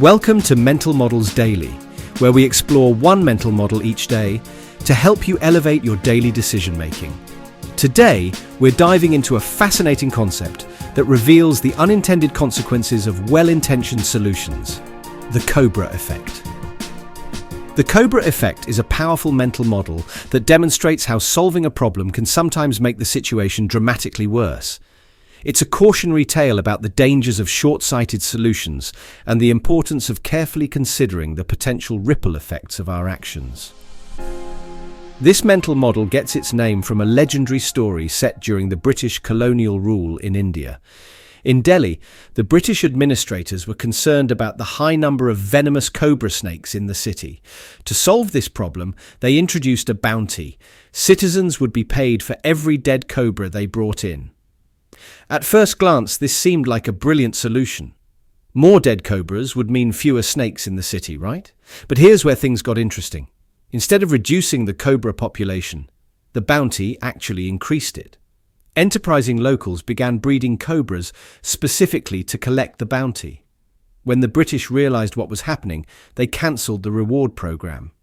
Welcome to Mental Models Daily, where we explore one mental model each day to help you elevate your daily decision-making. Today, we're diving into a fascinating concept that reveals the unintended consequences of well-intentioned solutions, the Cobra Effect. The Cobra Effect is a powerful mental model that demonstrates how solving a problem can sometimes make the situation dramatically worse. It's a cautionary tale about the dangers of short-sighted solutions and the importance of carefully considering the potential ripple effects of our actions. This mental model gets its name from a legendary story set during the British colonial rule in India. In Delhi, the British administrators were concerned about the high number of venomous cobra snakes in the city. To solve this problem, they introduced a bounty. Citizens would be paid for every dead cobra they brought in. At first glance, this seemed like a brilliant solution. More dead cobras would mean fewer snakes in the city, right? But here's where things got interesting. Instead of reducing the cobra population, the bounty actually increased it. Enterprising locals began breeding cobras specifically to collect the bounty. When the British realized what was happening, they cancelled the reward program.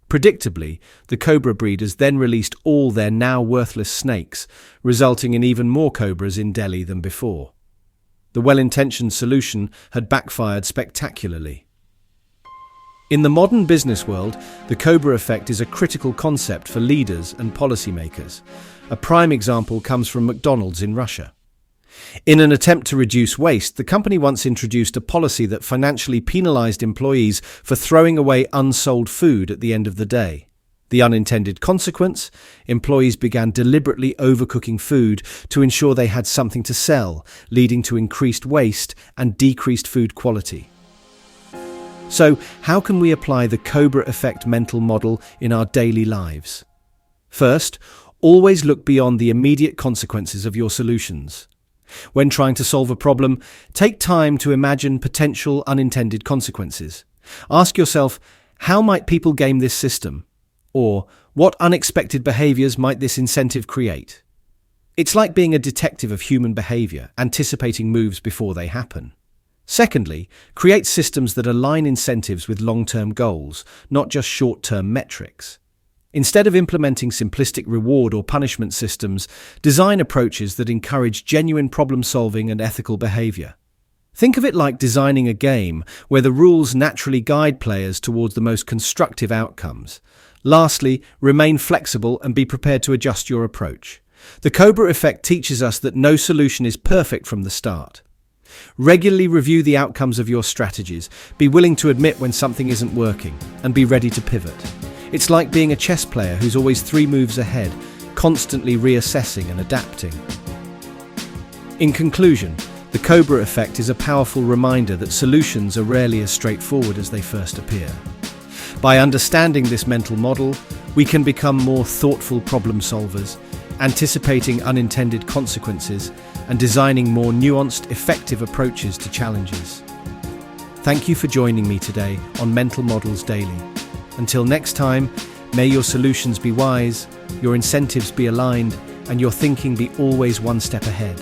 Predictably, the cobra breeders then released all their now worthless snakes, resulting in even more cobras in Delhi than before. The well-intentioned solution had backfired spectacularly. In the modern business world, the Cobra Effect is a critical concept for leaders and policymakers. A prime example comes from McDonald's in Russia. In an attempt to reduce waste, the company once introduced a policy that financially penalized employees for throwing away unsold food at the end of the day. The unintended consequence? Employees began deliberately overcooking food to ensure they had something to sell, leading to increased waste and decreased food quality. So, how can we apply the Cobra Effect mental model in our daily lives? First, always look beyond the immediate consequences of your solutions. When trying to solve a problem, take time to imagine potential unintended consequences. Ask yourself, how might people game this system? Or, what unexpected behaviors might this incentive create? It's like being a detective of human behavior, anticipating moves before they happen. Secondly, create systems that align incentives with long-term goals, not just short-term metrics. Instead of implementing simplistic reward or punishment systems, design approaches that encourage genuine problem-solving and ethical behavior. Think of it like designing a game where the rules naturally guide players towards the most constructive outcomes. Lastly, remain flexible and be prepared to adjust your approach. The Cobra Effect teaches us that no solution is perfect from the start. Regularly review the outcomes of your strategies, be willing to admit when something isn't working, and be ready to pivot. It's like being a chess player who's always 3 moves ahead, constantly reassessing and adapting. In conclusion, the Cobra Effect is a powerful reminder that solutions are rarely as straightforward as they first appear. By understanding this mental model, we can become more thoughtful problem solvers, anticipating unintended consequences, and designing more nuanced, effective approaches to challenges. Thank you for joining me today on Mental Models Daily. Until next time, may your solutions be wise, your incentives be aligned, and your thinking be always one step ahead.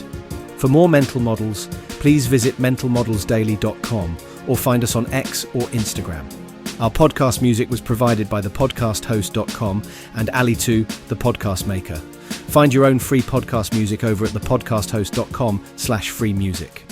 For more mental models, please visit mentalmodelsdaily.com or find us on X or Instagram. Our podcast music was provided by the podcasthost.com and Alitu, the podcast maker. Find your own free podcast music over at thepodcasthost.com/free music.